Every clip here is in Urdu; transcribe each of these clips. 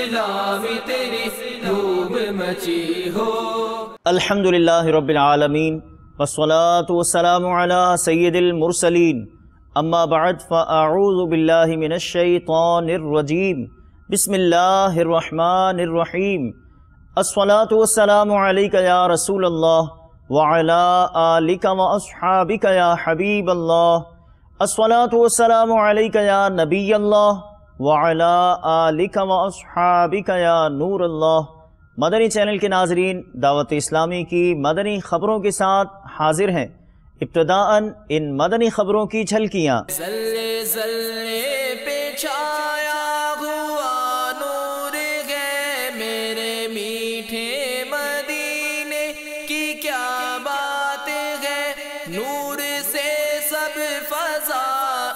اسلام تیری دھوم مچی ہو۔ الحمدللہ رب العالمین والصلاة والسلام علی سید المرسلین، اما بعد فاعوذ باللہ من الشیطان الرجیم، بسم اللہ الرحمن الرحیم۔ الصلاة والسلام علیک یا رسول اللہ وعلی آلک واصحابک یا حبیب اللہ۔ الصلاة والسلام علیک یا نبی اللہ وعلی آلک واصحابک یا نور اللہ۔ مدنی چینل کے ناظرین، دعوت اسلامی کی مدنی خبروں کے ساتھ حاضر ہیں۔ ابتداءً ان مدنی خبروں کی جھلکیاں۔ زلے زلے پہ چھایا ہوا نور ہے، میرے میٹھے مدینے کی کیا بات ہے، نور سے سب فضا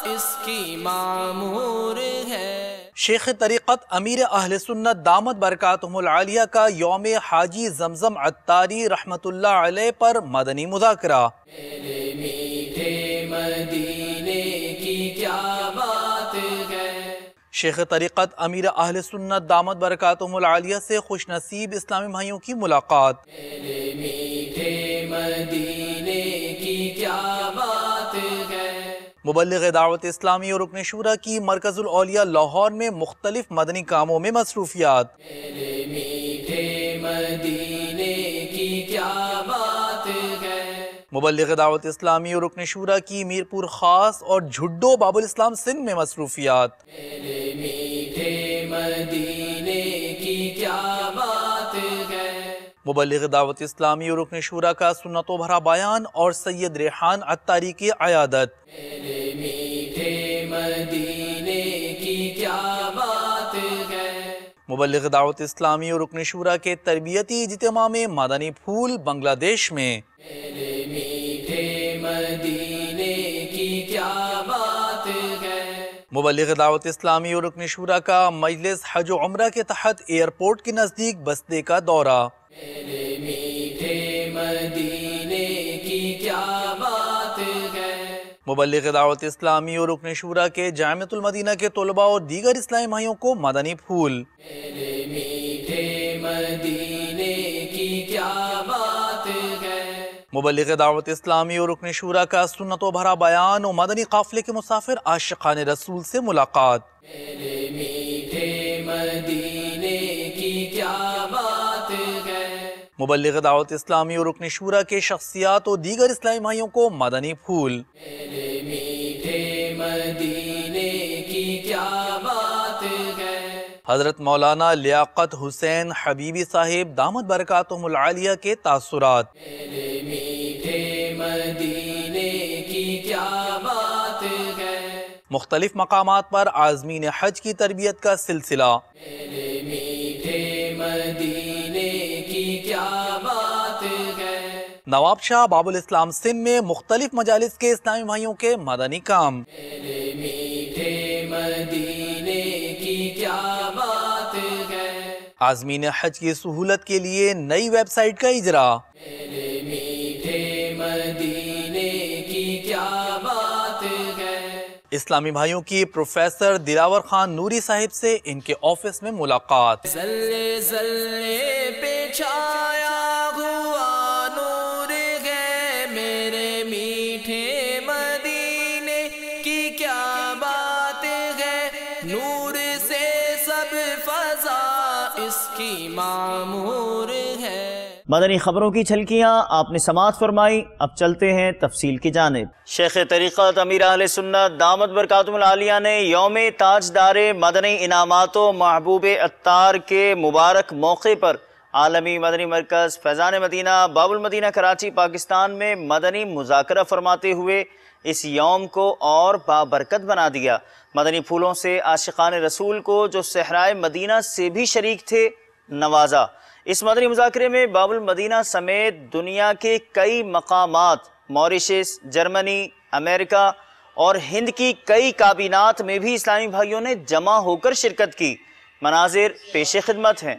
اس کی معمور ہے۔ شیخ طریقت امیر اہل سنت دامت برکاتہم العالیہ کا یوم حاجی زمزم عطاری رحمت اللہ علیہ پر مدنی مذاکرہ۔ میرے میٹھے مدینے کی کیا بات ہے۔ شیخ طریقت امیر اہل سنت دامت برکاتہم العالیہ سے خوش نصیب اسلامی بھائیوں کی ملاقات۔ میرے میٹھے مدینے کی کیا بات ہے۔ مبلغ دعوت اسلامی اور رکن شورا کی مرکز الاولیاء لاہور میں مختلف مدنی کاموں میں مصروفیات۔ میرے میٹھے مدینے کی کیا بات ہے۔ مبلغ دعوت اسلامی اور رکن شورا کی میرپور خاص اور جھڈو باب الاسلام سندھ میں مصروفیات۔ میرے میٹھے مدینے کی کیا بات ہے۔ مبلغ دعوت اسلامی اور رکن شورا کا سنتوں بھرا بیان اور سید ریحان عطاری کی عیادت۔ میرے میٹھے مدینے کی کیا بات ہے۔ مبلغ دعوت اسلامی اور رکن شورا کے تربیتی اجتماع میں مدنی پھول بنگلہ دیش میں۔ میرے میٹھے مدینے کی کیا بات ہے۔ مبلغ دعوت اسلامی اور رکن شورا کا مجلس حج و عمرہ کے تحت ایئرپورٹ کے نزدیک بستے کا دورہ۔ میرے میٹھے مدینے کی کیا بات ہے۔ مبلغ دعوت اسلامی اور رکن شورا کے جامعۃ المدینہ کے طلباء اور دیگر اسلامی بھائیوں کو مدنی پھول۔ میرے میٹھے مدینے کی کیا بات ہے۔ مبلغ دعوت اسلامی اور رکن شورا کا سنتوں بھرا بیان اور مدنی قافلے کے مسافر عاشقان رسول سے ملاقات۔ میرے میٹھے مدینے کی کیا بات ہے۔ مبلغ دعوت اسلامی اور رکن شورا کے شخصیات اور دیگر اسلامی بھائیوں کو مدنی پھول۔ میرے میٹھے مدینے کی کیا بات ہے۔ حضرت مولانا لیاقت حسین حبیبی صاحب دامت برکاتہم العالیہ کے تاثرات۔ میرے میٹھے مدینے کی کیا بات ہے۔ مختلف مقامات پر عازمین حج کی تربیت کا سلسلہ۔ میرے میٹھے مدینے کی کیا بات ہے۔ نواب شاہ باب الاسلام سندھ میں مختلف مجالس کے اسلامی بھائیوں کے مدنی کام۔ میرے میٹھے مدینے کی کیا بات ہے۔ عازمین حج کی سہولت کے لیے نئی ویب سائٹ کا اجرا۔ میرے میٹھے مدینے کی کیا بات ہے۔ اسلامی بھائیوں کی پروفیسر دلاور خان نوری صاحب سے ان کے آفس میں ملاقات۔ زلے زلے پہ چھایا ہوا نور ہے، میرے میٹھے مدینے کی کیا بات ہے، نور سے سب فضا اس کی معمور ہے۔ مدنی خبروں کی جھلکیاں آپ نے سماعت فرمائی۔ اب چلتے ہیں تفصیل کی جانب۔ شیخ طریقت امیر اہل سنت دامت برکاتہم العالیہ نے یوم تاجدار مدنی انعامات و محبوب عطار کے مبارک موقع پر عالمی مدنی مرکز فیضان مدینہ باب المدینہ کراچی پاکستان میں مدنی مذاکرہ فرماتے ہوئے اس یوم کو اور بابرکت بنا دیا۔ مدنی پھولوں سے عاشقان رسول کو جو صحرائے مدینہ سے بھی شریک تھے نوازا۔ اس مدنی مذاکرے میں باب المدینہ سمیت دنیا کے کئی مقامات، موریشس، جرمنی، امریکہ اور ہند کی کئی کابینات میں بھی اسلامی بھائیوں نے جمع ہو کر شرکت کی۔ مناظر پیش خدمت ہیں۔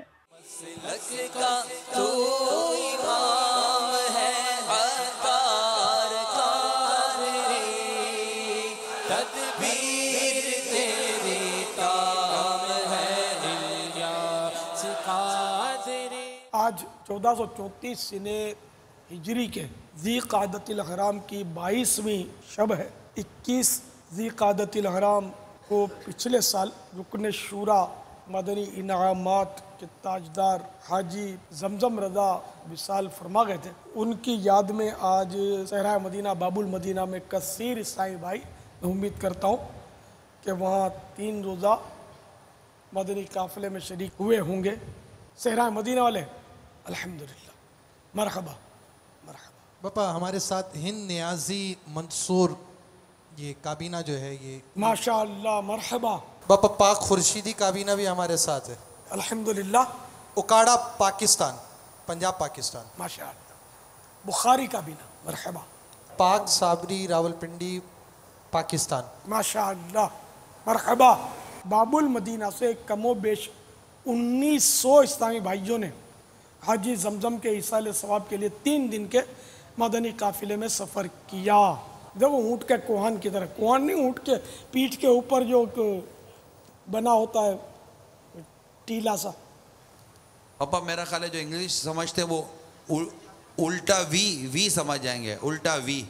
1434 سنے ہجری کے ذی قعدۃ الاحرام کی 22ویں شب ہے۔ 21 ذی قعدۃ الاحرام کو پچھلے سال رکن شورا مدنی انعامات کے تاجدار حاجی زمزم رضا وصال فرما گئے تھے۔ ان کی یاد میں آج صحرائے مدینہ باب المدینہ میں کثیر اسلامی بھائی، میں امید کرتا ہوں کہ وہاں 3 روزہ مدنی قافلے میں شریک ہوئے ہوں گے۔ صحرائے مدینہ والے الحمدللہ، مرحبا مرحبا۔ باپا ہمارے ساتھ ہند نیازی منصور یہ کابینہ جو ہے یہ ماشاءاللہ، مرحبا، باپا پاک خورشیدی کابینہ بھی ہمارے ساتھ ہے، الحمدللہ، اکاڑا پاکستان، پنجاب پاکستان، ماشاءاللہ، بخاری کابینہ، مرحبا، پاک صابری راولپنڈی پاکستان، ماشاءاللہ، مرحبا۔ باب المدینہ سے کم و بیش 1900 اسلامی بھائیوں نے حاجی زمزم کے ایصال ثواب کے لیے 3 دن کے مدنی قافلے میں سفر کیا۔ جب وہ اونٹ کے کوہان کی طرح، کوہان نہیں، اونٹ کے پیٹھ کے اوپر جو بنا ہوتا ہے ٹیلا سا۔ پاپا میرا خیال ہے جو انگلش سمجھتے وہ الٹا وی سمجھ جائیں گے، الٹا وی۔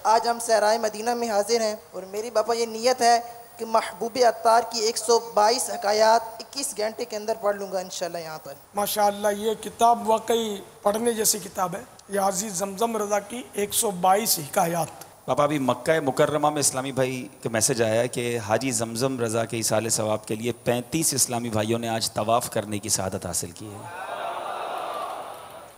آج ہم صحرائے مدینہ میں حاضر ہیں اور میری باپا یہ نیت ہے کہ محبوب عطار کی 122 حکایات 21 گھنٹے کے اندر پڑھ لوں گا انشاءاللہ یہاں پر۔ ماشاءاللہ، یہ کتاب واقعی پڑھنے جیسی کتاب ہے، یہ عزیز زمزم رضا کی 122 حکایات۔ پاپا ابھی مکہ مکرمہ میں اسلامی بھائی کا میسج آیا ہے کہ حاجی زمزم رضا کے ایصال ثواب کے لیے 35 اسلامی بھائیوں نے آج طواف کرنے کی سعادت حاصل کی ہے۔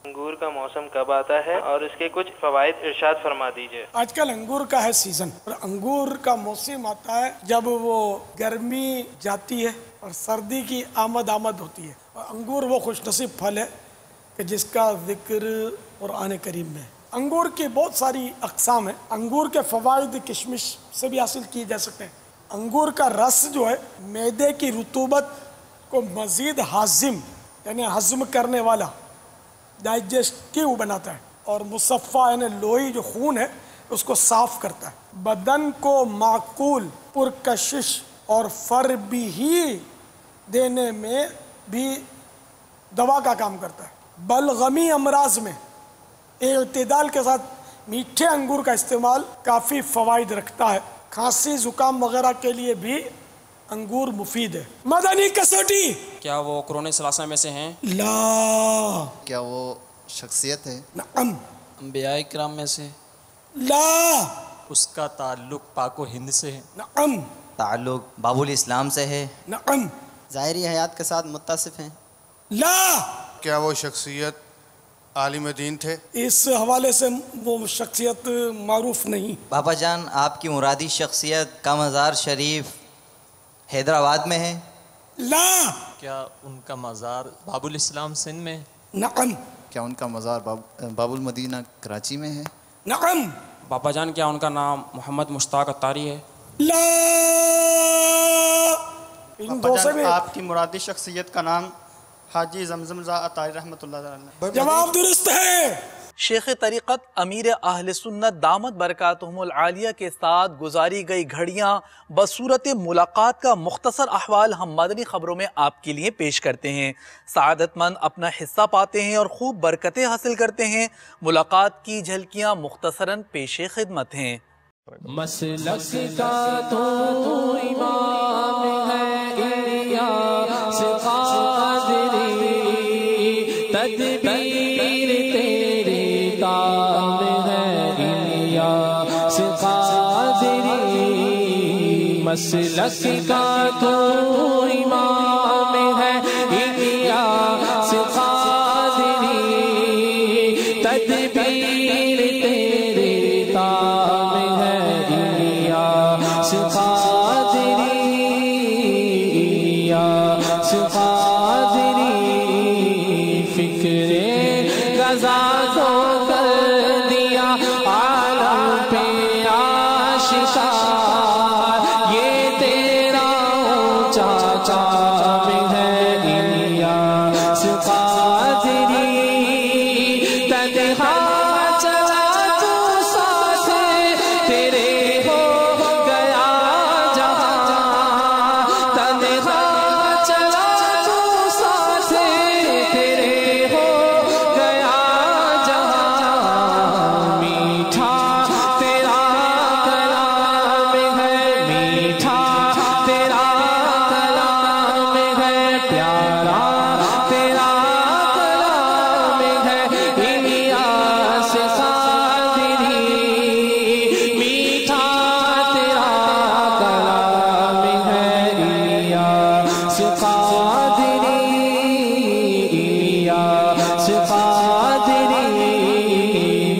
انگور کا موسم کب آتا ہے اور اس کے کچھ فوائد ارشاد فرما دیجئے۔ آج کل انگور کا ہے سیزن، اور انگور کا موسم آتا ہے جب وہ گرمی جاتی ہے اور سردی کی آمد ہوتی ہے، اور انگور وہ خوش نصیب پھل ہے کہ جس کا ذکر قرآن کریم میں ہے۔ انگور کی بہت ساری اقسام ہیں۔ انگور کے فوائد کشمش سے بھی حاصل کیے جا سکتے ہیں۔ انگور کا رس جو ہے معدے کی رطوبت کو مزید ہاضم، یعنی ہضم کرنے والا، ڈائجسٹیو بناتا ہے، اور مصفہ یعنی لوہی جو خون ہے اس کو صاف کرتا ہے، بدن کو معقول، پرکشش اور فربہی دینے میں بھی دوا کا کام کرتا ہے۔ بلغمی امراض میں اعتدال کے ساتھ میٹھے انگور کا استعمال کافی فوائد رکھتا ہے۔ کھانسی زکام وغیرہ کے لیے بھی انگور مفید ہے۔ مدنی کسوٹی، کیا وہ قرون ثلاثہ میں سے ہیں؟ لا۔ کیا وہ شخصیت ہے؟ نعم۔ انبیاء کرام میں سے؟ لا۔ اس کا تعلق پاک و ہند سے ہے؟ نعم۔ تعلق باب الاسلام سے ہے؟ نعم۔ ظاہری حیات کے ساتھ متصف ہیں؟ لا۔ کیا وہ شخصیت عالم دین تھے؟ اس حوالے سے وہ شخصیت معروف نہیں۔ بابا جان، آپ کی مرادی شخصیت کا مزار شریف حیدرآباد میں ہے؟ لا۔ کیا ان کا مزار باب الاسلام سندھ میں؟ نعم۔ کیا ان کا مزار باب المدینہ کراچی میں ہے؟ نعم۔ بابا جان، کیا ان کا نام محمد مشتاق اتاری ہے؟ لا۔ ان دو سے بھی آپ کی مرادی شخصیت کا نام حاجی زمزم رضا اتاری رحمۃ اللہ علیہ؟ جواب درست ہے۔ شیخ طریقت امیر اہل سنت دامت برکاتہم العالیہ کے ساتھ گزاری گئی گھڑیاں بصورت ملاقات کا مختصر احوال ہم مدنی خبروں میں آپ کے لیے پیش کرتے ہیں۔ سعادت مند اپنا حصہ پاتے ہیں اور خوب برکتیں حاصل کرتے ہیں۔ ملاقات کی جھلکیاں مختصراً پیش خدمت ہیں۔ مسلک کا تو امام ہے الیاس قادری، تدبیر تیری کام ہے الیاس قادری، مسلک کا تو امام ہے الیاس قادری، تدبیر تیری کام ہے الیاس قادری، الیاس قادری، فکر رضا کو کر دیا عالم پہ آشکار، یہ تیرا اونچا کام ہے الیاس قادری، تنہا چلا تو ساتھ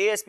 ASP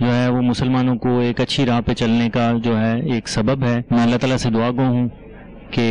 جو ہے وہ مسلمانوں کو ایک اچھی راہ پہ چلنے کا جو ہے ایک سبب ہے. میں اللہ تعالیٰ سے دعا گو ہوں کہ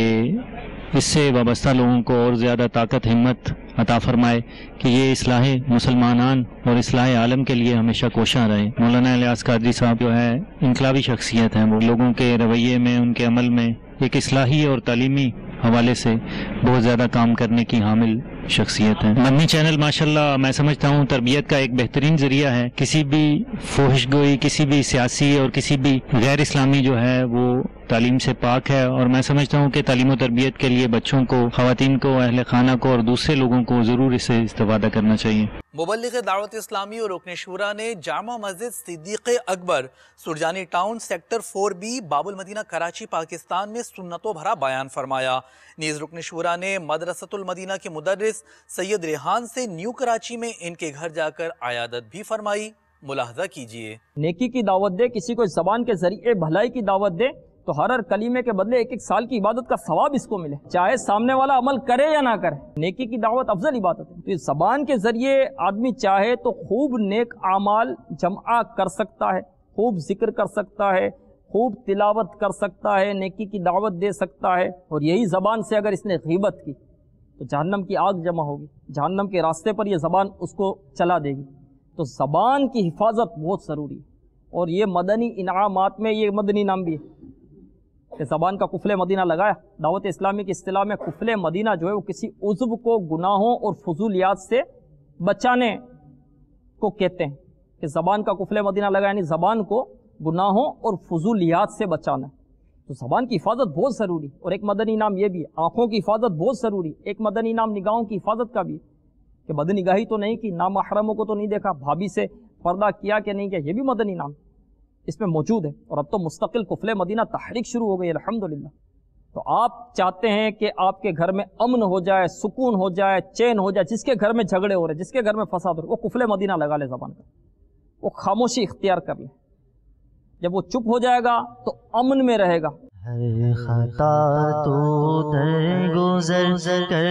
اس سے وابستہ لوگوں کو اور زیادہ طاقت ہمت عطا فرمائے کہ یہ اصلاح مسلمانان اور اصلاح عالم کے لیے ہمیشہ کوشاں رہے. مولانا الیاس قادری صاحب جو ہے انقلابی شخصیت ہیں. وہ لوگوں کے رویے میں، ان کے عمل میں ایک اصلاحی اور تعلیمی حوالے سے بہت زیادہ کام کرنے کی حامل شخصیت ہے. مدنی چینل ماشاءاللہ میں سمجھتا ہوں تربیت کا ایک بہترین ذریعہ ہے. کسی بھی فحش گوئی، کسی بھی سیاسی اور کسی بھی غیر اسلامی جو ہے وہ تعلیم سے پاک ہے. اور میں سمجھتا ہوں کہ تعلیم و تربیت کے لیے بچوں کو، خواتین کو، اہل خانہ کو اور دوسرے لوگوں کو ضرور اس سے استفادہ کرنا چاہیے. مبلغ دعوت اسلامی اور رکن شورا نے جامع مسجد صدیق اکبر سرجانی ٹاؤن سیکٹر 4B باب المدینہ کراچی پاکستان میں سنتوں بھرا بیان فرمایا. نیز رکن شورا نے مدرسۃ المدینہ کے مدرس سید ریحان سے نیو کراچی میں ان کے گھر جا کر عیادت بھی فرمائی. ملاحظہ کیجئے. نیکی کی دعوت دے، کسی کو زبان کے ذریعے بھلائی کی دعوت دے تو ہر کلمے کے بدلے ایک سال کی عبادت کا ثواب اس کو ملے، چاہے سامنے والا عمل کرے یا نہ کرے. نیکی کی دعوت افضل عبادت ہے. تو زبان کے ذریعے آدمی چاہے تو خوب نیک اعمال جمع کر سکتا ہے، خوب ذکر کر سکتا ہے، خوب تلاوت کر سکتا ہے، نیکی کی دعوت دے سکتا ہے. اور یہی زبان سے اگر اس نے غیبت کی تو جہنم کی آگ جمع ہوگی، جہنم کے راستے پر یہ زبان اس کو چلا دے گی. تو زبان کی حفاظت بہت ضروری ہے. اور یہ مدنی انعامات میں یہ مدنی انعام بھی ہے کہ زبان کا قفل مدینہ لگایا. دعوت اسلامی کی اصطلاح میں قفل مدینہ جو ہے وہ کسی عضو کو گناہوں اور فضولیات سے بچانے کو کہتے ہیں کہ زبان کا قفل مدینہ لگایا، یعنی زبان کو گناہوں اور فضولیات سے بچانا. تو زبان کی حفاظت بہت ضروری. اور ایک مدنی انعام یہ بھی ہے، آنکھوں کی حفاظت بہت ضروری. ایک مدنی انعام نگاہوں کی حفاظت کا بھی ہے کہ بدنگاہی تو نہیں کی، نامحرموں کو تو نہیں دیکھا، بھابھی سے پردہ کیا کہ نہیں کیا، یہ بھی مدنی انعام اس میں موجود ہے. اور اب تو مستقل قفل مدینہ تحریک شروع ہو گئی الحمدللہ. تو آپ چاہتے ہیں کہ آپ کے گھر میں امن ہو جائے، سکون ہو جائے، چین ہو جائے. جس کے گھر میں جھگڑے ہو رہے، جس کے گھر میں فساد ہو رہے، وہ قفل مدینہ لگا لے زبان کا، وہ خاموشی اختیار کر لے. جب وہ چپ ہو جائے گا تو امن میں رہے گا. ہر خطا تو درگزر کر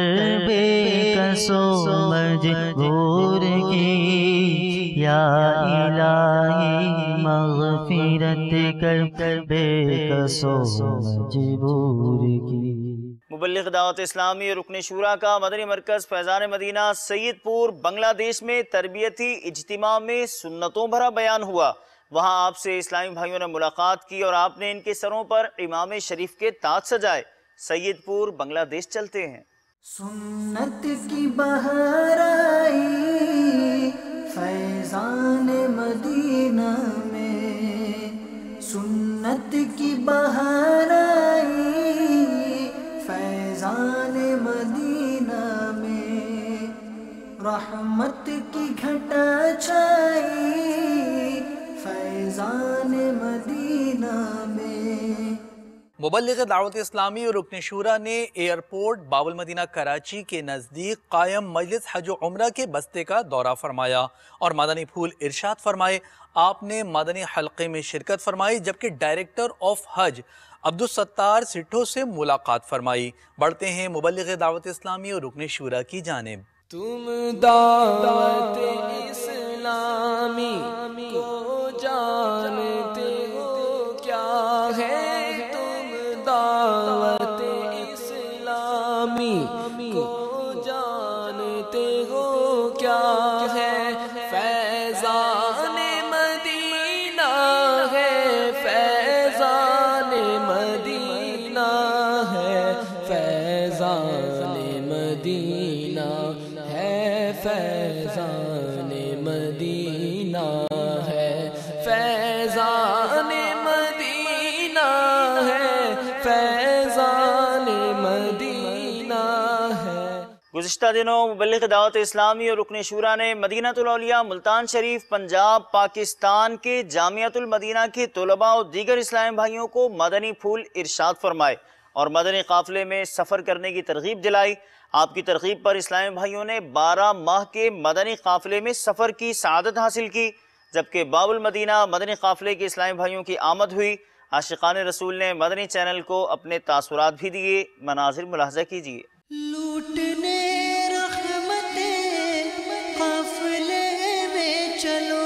بے کسو مجبور کی، یا الہی مغفرت کر بے کسو مجبور کی. مبلغ دعوت اسلامی اور رکن شورا کا مدنی مرکز فیضان مدینہ سید پور بنگلہ دیش میں تربیتی اجتماع میں سنتوں بھرا بیان ہوا. وہاں آپ سے اسلامی بھائیوں نے ملاقات کی اور آپ نے ان کے سروں پر امام شریف کے تاج سجائے. سید پور بنگلہ دیش چلتے ہیں. سنت کی بہار آئی فیضان مدینہ میں، سنت کی بہار آئی فیضان مدینہ میں، رحمت کی گھٹا چھائی فیضان مدینہ میں. مبلغ دعوت اسلامی اور رکن شورا نے ایئرپورٹ باب المدینہ کراچی کے نزدیک قائم مجلس حج و عمرہ کے بستے کا دورہ فرمایا اور مدنی پھول ارشاد فرمائے. آپ نے مدنی حلقے میں شرکت فرمائی جبکہ ڈائریکٹر آف حج عبدالستار سٹھو سے ملاقات فرمائی. بڑھتے ہیں مبلغ دعوت اسلامی اور رکن شورا کی جانب. تم دعوت اسلامی کو جانتے ہو کیا ہے، تم دعوت اسلامی کو جانتے ہو کیا ہے، فیضان مدینہ ہے، فیضان مدینہ ہے، فیضان مدینہ ہے، فیضان مدینہ ہے، فیضان مدینہ ہے، فیضان مدینہ ہے. گزشتہ دنوں مبلغ دعوت اسلامی اور رکن شورا نے مدینہ الاولیاء ملتان شریف پنجاب پاکستان کے جامعۃ المدینہ کے طلباء اور دیگر اسلامی بھائیوں کو مدنی پھول ارشاد فرمائے اور مدنی قافلے میں سفر کرنے کی ترغیب دلائی. آپ کی ترغیب پر اسلامی بھائیوں نے 12 ماہ کے مدنی قافلے میں سفر کی سعادت حاصل کی. جبکہ باب المدینہ مدنی قافلے کے اسلامی بھائیوں کی آمد ہوئی. عاشقان رسول نے مدنی چینل کو اپنے تاثرات بھی دیے. مناظر ملاحظہ کیجیے. لوٹنے رحمتیں قافلے میں چلو،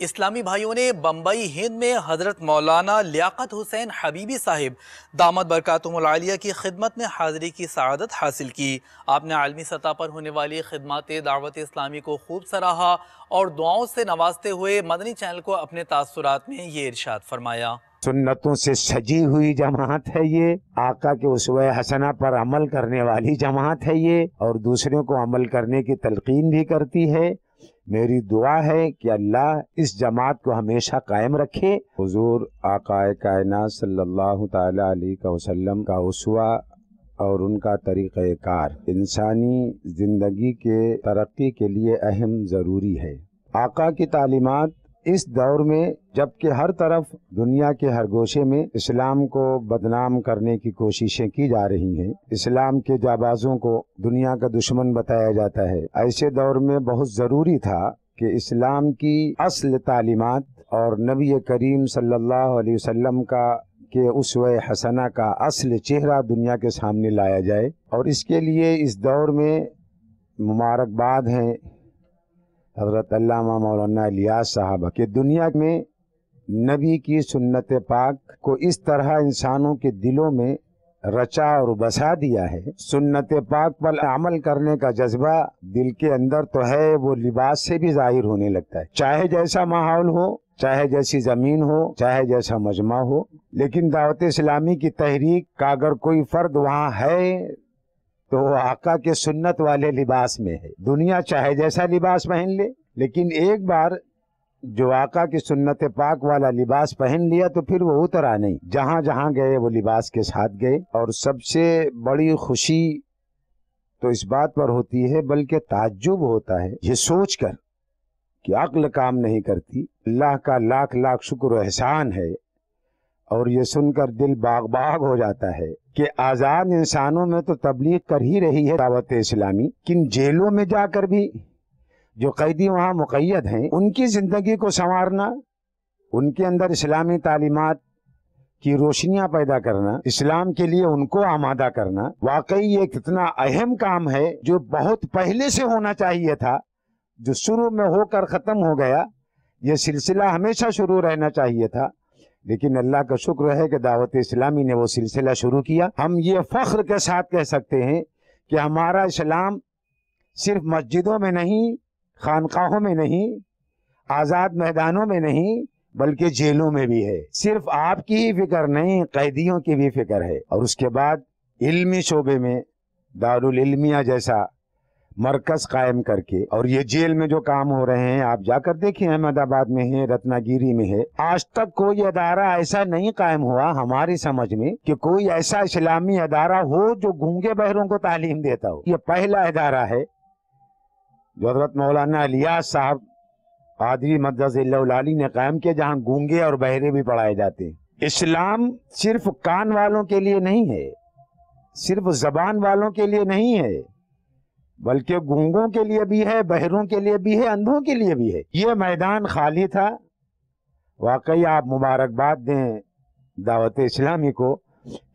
اسلامی بھائیوں نے بمبئی ہند میں حضرت مولانا لیاقت حسین حبیبی صاحب دامت برکاتہم العالیہ کی خدمت میں حاضری کی سعادت حاصل کی۔ آپ نے عالمی سطح پر ہونے والی خدمات دعوت اسلامی کو خوب سراہا اور دعاؤں سے نوازتے ہوئے مدنی چینل کو اپنے تاثرات میں یہ ارشاد فرمایا۔ سنتوں سے سجی ہوئی جماعت ہے یہ، آقا کے اسوہ حسنہ پر عمل کرنے والی جماعت ہے یہ، اور دوسروں کو عمل کرنے کی تلقین بھی کرتی ہے۔ میری دعا ہے کہ اللہ اس جماعت کو ہمیشہ قائم رکھے۔ حضور آقا کائنات صلی اللہ تعالی علیہ وسلم کا اسوہ اور ان کا طریقہ کار انسانی زندگی کے ترقی کے لیے اہم ضروری ہے۔ آقا کی تعلیمات اس دور میں جبکہ ہر طرف دنیا کے ہر گوشے میں اسلام کو بدنام کرنے کی کوششیں کی جا رہی ہیں، اسلام کے جابازوں کو دنیا کا دشمن بتایا جاتا ہے، ایسے دور میں بہت ضروری تھا کہ اسلام کی اصل تعلیمات اور نبی کریم صلی اللہ علیہ وسلم کا کہ اسوہ حسنہ کا اصل چہرہ دنیا کے سامنے لایا جائے، اور اس کے لیے اس دور میں مبارکباد ہیں حضرت علامہ مولانا الیاس صاحب کہ دنیا میں نبی کی سنت پاک کو اس طرح انسانوں کے دلوں میں رچا اور بسا دیا ہے۔ سنت پاک پر عمل کرنے کا جذبہ دل کے اندر تو ہے، وہ لباس سے بھی ظاہر ہونے لگتا ہے، چاہے جیسا ماحول ہو، چاہے جیسی زمین ہو، چاہے جیسا مجمع ہو۔ لیکن دعوت اسلامی کی تحریک کا اگر کوئی فرد وہاں ہے تو وہ آقا کے سنت والے لباس میں ہے۔ دنیا چاہے جیسا لباس پہن لے، لیکن ایک بار جو آقا کی سنت پاک والا لباس پہن لیا تو پھر وہ اترا نہیں، جہاں جہاں گئے وہ لباس کے ساتھ گئے۔ اور سب سے بڑی خوشی تو اس بات پر ہوتی ہے، بلکہ تعجب ہوتا ہے یہ سوچ کر کہ عقل کام نہیں کرتی، اللہ کا لاکھ لاکھ شکر و احسان ہے، اور یہ سن کر دل باغ باغ ہو جاتا ہے کہ آزاد انسانوں میں تو تبلیغ کر ہی رہی ہے دعوت اسلامی، کن جیلوں میں جا کر بھی جو قیدی وہاں مقید ہیں ان کی زندگی کو سنوارنا، ان کے اندر اسلامی تعلیمات کی روشنیاں پیدا کرنا، اسلام کے لیے ان کو آمادہ کرنا، واقعی یہ کتنا اہم کام ہے جو بہت پہلے سے ہونا چاہیے تھا، جو شروع میں ہو کر ختم ہو گیا۔ یہ سلسلہ ہمیشہ شروع رہنا چاہیے تھا، لیکن اللہ کا شکر ہے کہ دعوت اسلامی نے وہ سلسلہ شروع کیا۔ ہم یہ فخر کے ساتھ کہہ سکتے ہیں کہ ہمارا اسلام صرف مسجدوں میں نہیں، خانقاہوں میں نہیں، آزاد میدانوں میں نہیں، بلکہ جیلوں میں بھی ہے۔ صرف آپ کی ہی فکر نہیں، قیدیوں کی بھی فکر ہے۔ اور اس کے بعد علمی شعبے میں دارالعلمیہ جیسا مرکز قائم کر کے، اور یہ جیل میں جو کام ہو رہے ہیں آپ جا کر دیکھیں، احمد آباد میں ہے، رتنا گیری میں ہے، آج تک کوئی ادارہ ایسا نہیں قائم ہوا ہماری سمجھ میں کہ کوئی ایسا اسلامی ادارہ ہو جو گونگے بہروں کو تعلیم دیتا ہو۔ یہ پہلا ادارہ ہے جو حضرت مولانا الیاس صاحب قادری مدظ اللہ العالی نے قائم کیا، جہاں گونگے اور بہرے بھی پڑھائے جاتے ہیں۔ اسلام صرف کان والوں کے لیے نہیں ہے، صرف زبان والوں کے لیے نہیں ہے، بلکہ گونگوں کے لیے بھی ہے، بہروں کے لیے بھی ہے، اندھوں کے لیے بھی ہے۔ یہ میدان خالی تھا، واقعی آپ مبارکباد دیں دعوت اسلامی کو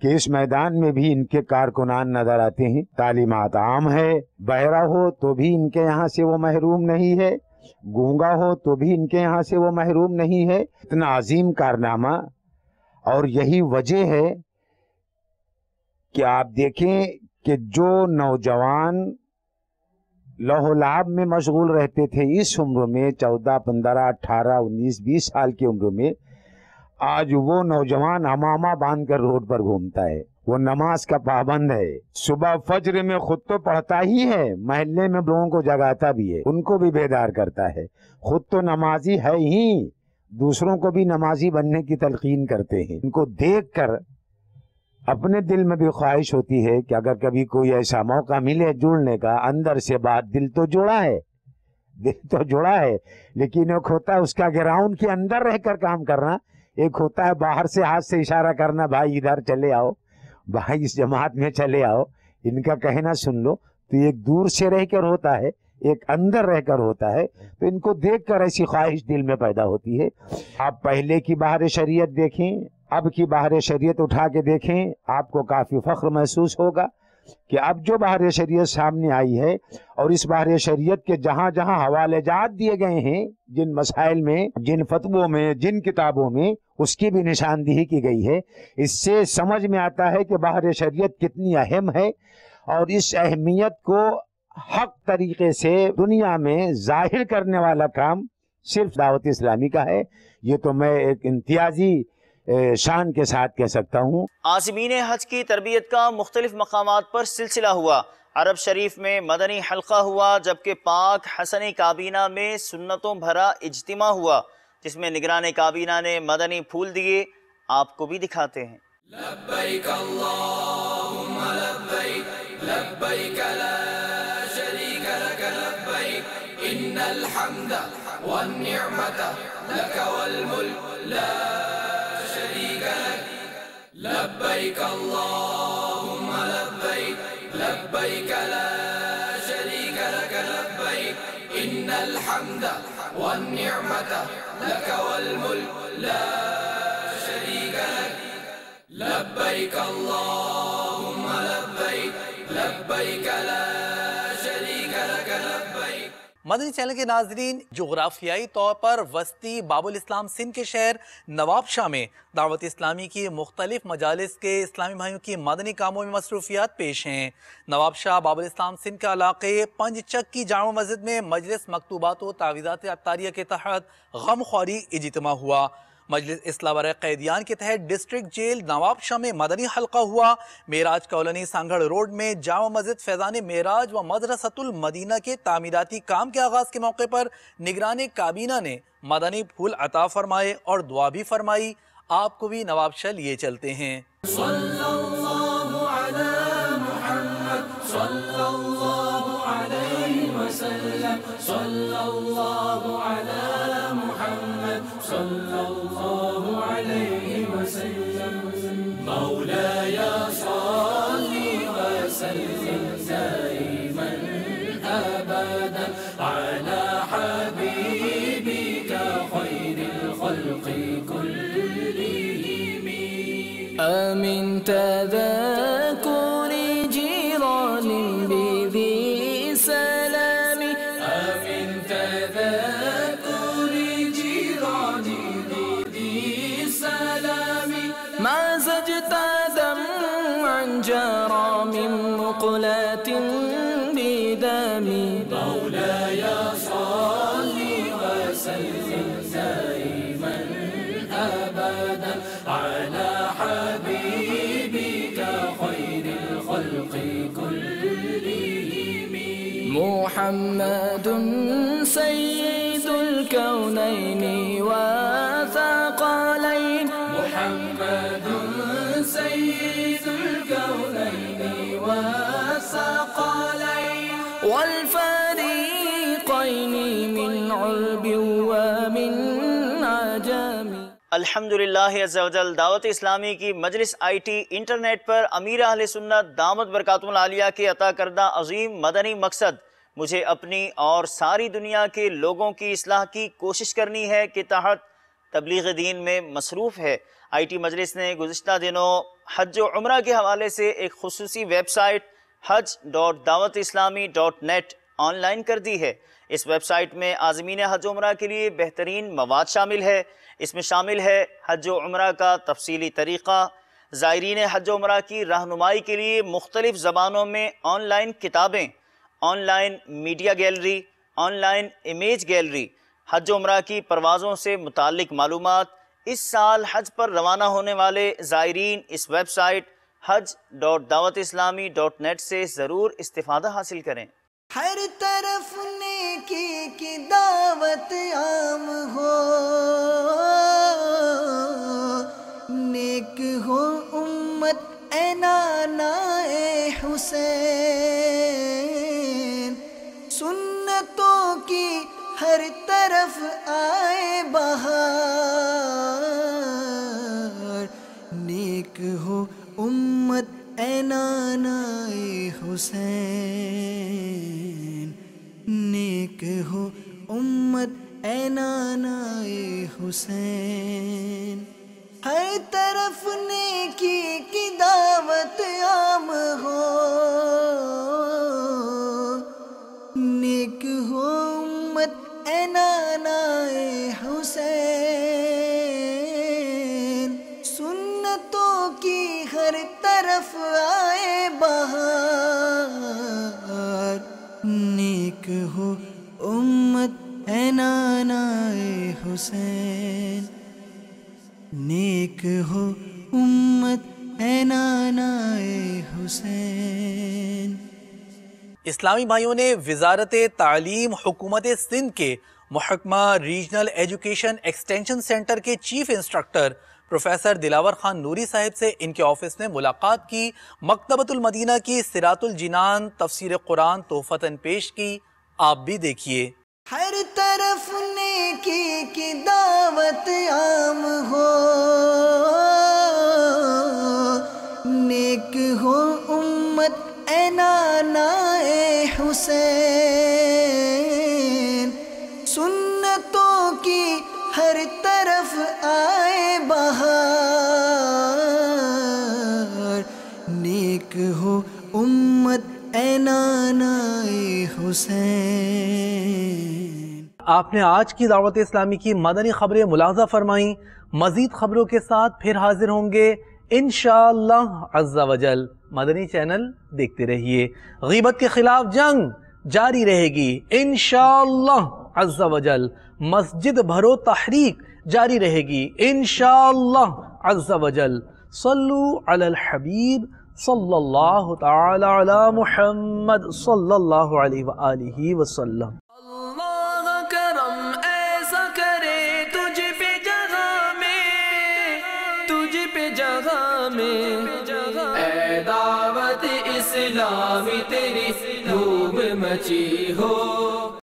کہ اس میدان میں بھی ان کے کارکنان نظر آتے ہیں۔ تعلیمات عام ہے، بہرا ہو تو بھی ان کے یہاں سے وہ محروم نہیں ہے، گونگا ہو تو بھی ان کے یہاں سے وہ محروم نہیں ہے۔ اتنا عظیم کارنامہ، اور یہی وجہ ہے کہ آپ دیکھیں کہ جو نوجوان لوہ و لعب میں مشغول رہتے تھے اس عمر میں، 14، 15، 18، 19، 20 سال کی عمر میں، آج وہ نوجوان امامہ باندھ کر روڈ پر گھومتا ہے، وہ نماز کا پابند ہے، صبح فجر میں خود تو پڑھتا ہی ہے، محلے میں لوگوں کو جگاتا بھی ہے، ان کو بھی بیدار کرتا ہے، خود تو نمازی ہے ہی، دوسروں کو بھی نمازی بننے کی تلقین کرتے ہیں۔ ان کو دیکھ کر اپنے دل میں بھی خواہش ہوتی ہے کہ اگر کبھی کوئی ایسا موقع ملے جڑنے کا، اندر سے بات دل تو جڑا ہے، دل تو جڑا ہے، لیکن ایک ہوتا ہے اس کا گراؤنڈ کے اندر رہ کر کام کرنا، ایک ہوتا ہے باہر سے ہاتھ سے اشارہ کرنا، بھائی ادھر چلے آؤ، بھائی اس جماعت میں چلے آؤ، ان کا کہنا سن لو۔ تو ایک دور سے رہ کر ہوتا ہے، ایک اندر رہ کر ہوتا ہے، تو ان کو دیکھ کر ایسی خواہش دل میں پیدا ہوتی ہے۔ آپ پہلے کی بہار شریعت دیکھیں، اب کی بہار شریعت اٹھا کے دیکھیں، آپ کو کافی فخر محسوس ہوگا۔ کہ اب جو بحر شریعت سامنے آئی ہے اور اس بحر شریعت کے جہاں جہاں حوالے جات دیے گئے ہیں جن مسائل میں، جن فتووں میں، جن کتابوں میں، اس کی بھی نشاندہی کی گئی ہے۔ اس سے سمجھ میں آتا ہے کہ بحر شریعت کتنی اہم ہے، اور اس اہمیت کو حق طریقے سے دنیا میں ظاہر کرنے والا کام صرف دعوت اسلامی کا ہے۔ یہ تو میں ایک امتیازی شان کے ساتھ کہہ سکتا ہوں۔ عازمین حج کی تربیت کا مختلف مقامات پر سلسلہ ہوا۔ عرب شریف میں مدنی حلقہ ہوا، جبکہ پاک حسنی کابینہ میں سنتوں بھرا اجتماع ہوا، جس میں نگران کابینہ نے مدنی پھول دیے۔ آپ کو بھی دکھاتے ہیں۔ لبیک اللہم لبیک لبیک لا شریک لک لبیک ان الحمد والنعمت لک والملک لا شریک لک لبیک اللہم لبیک لبیک لا شریک لک لبیک ان الحمد والنعمت لک والملک لا شریک لک لبیک اللہم لبیک لبیک لا شریک لک لبیک۔ مدنی چینل کے ناظرین، جغرافیائی طور پر وسطی باب الاسلام سندھ کے شہر نواب شاہ میں دعوت اسلامی کی مختلف مجالس کے اسلامی بھائیوں کی مدنی کاموں میں مصروفیات پیش ہیں۔ نواب شاہ باب الاسلام سندھ کے علاقے پنج چک کی جامع مسجد میں مجلس مکتوبات و تعویذات عطاریہ کے تحت غم خواری اجتماع ہوا۔ مجلس اصلاح برائے قیدیان کے تحت ڈسٹرکٹ جیل نواب شاہ میں مدنی حلقہ ہوا۔ معراج کالونی سانگھڑ روڈ میں جامع مسجد فیضان معراج و مدرسۃ المدینہ کے تعمیراتی کام کے آغاز کے موقع پر نگران کابینہ نے مدنی پھول عطا فرمائے اور دعا بھی فرمائی۔ آپ کو بھی نواب شاہ لیے چلتے ہیں۔ صلی اللہ علی محمد صلی اللہ علیہ وسلم صلی اللہ علی محمد صلی اللہ علیہ وسلم مولاي صل وسلم دائما ابدا على حبيبك خير الخلق كلهم آمن تذكر جيران بذي سلام آمن تذكر جيران بذي سلام ما زجت دمعا جرى من مقلة بدمي مولاي صل وسلم دائما أبدا على حبيبك خير الخلق كلهم محمد سيد الكونين وثقلين محمد سيد الكونين والثقلين والفريقين من عرب ومن عجم۔ الحمدللہ عز و جل دعوت اسلامی کی مجلس آئی ٹی انٹرنیٹ پر امیر اہل سنت دامت برکاتہم العالیہ کے عطا کردہ عظیم مدنی مقصد مجھے اپنی اور ساری دنیا کے لوگوں کی اصلاح کی کوشش کرنی ہے کے تحت تبلیغ دین میں مصروف ہے۔ آئی ٹی مجلس نے گزشتہ دنوں حج و عمرہ کے حوالے سے ایک خصوصی web site haj.dawatIslami.net on line کر دی ہے۔ اس ویب سائٹ میں عازمین حج و عمرہ کے لیے بہترین مواد شامل ہے۔ اس میں شامل ہے حج و عمرہ کا تفصیلی طریقہ، زائرین حج و عمرہ کی رہنمائی کے لیے مختلف زبانوں میں آن لائن کتابیں، online media gallery, online image gallery, حج و عمرہ کی پروازوں سے متعلق معلومات۔ اس سال حج پر روانہ ہونے والے زائرین اس ویب سائٹ haj.dawatislami.net سے ضرور استفادہ حاصل کریں۔ ہر طرف نیکی کی دعوت عام ہو، نیک ہو امت اے نانا اے حسین، سنتوں کی ہر طرف آئے بہار، نیک ہو امت اے نانا اے حسین، نیک ہو امت اے نانا اے حسین۔ ہر طرف نیکی کی دعوت عام ہو، نیک ہو امت اے نانا حسین، سنتوں کی ہر طرف آئے بہار، نیک ہو امت اے نانا حسین، نیک ہو امت اے نانا حسین۔ اسلامی بھائیوں نے وزارت تعلیم حکومت سندھ کے محکمہ ریجنل ایجوکیشن ایکسٹینشن سینٹر کے chief instructor professor Dilawar Khan نوری صاحب سے ان کے آفس میں ملاقات کی، مکتبۃ المدینہ کی صراط الجنان تفسیر قرآن تحفتاً پیش کی، آپ بھی دیکھیے۔ ہر طرف نیکی کی دعوت عام ہو، نیک ہو امت اے نانا حسین، سنتوں کی ہر طرف آئے بہار، نیک ہو امت اے نانا حسین۔ آپ نے آج کی دعوت اسلامی کی مدنی خبریں ملاحظہ فرمائیں، مزید خبروں کے ساتھ پھر حاضر ہوں گے انشاءاللہ عز و جل۔ مدنی چینل دیکھتے رہیے۔ غیبت کے خلاف جنگ جاری رہے گی انشاءاللہ عز و جل۔ مسجد بھرو تحریک جاری رہے گی انشاءاللہ عز و جل۔ صلو علی الحبیب صلی اللہ تعالی علی محمد صلی اللہ علیہ وآلہ وسلم۔ اللہ کرم ایسا کرے تجھ پہ جگہ میں، تجھ پہ جگہ میں، اے دعوت اسلامی تیری دھوم مچی ہو۔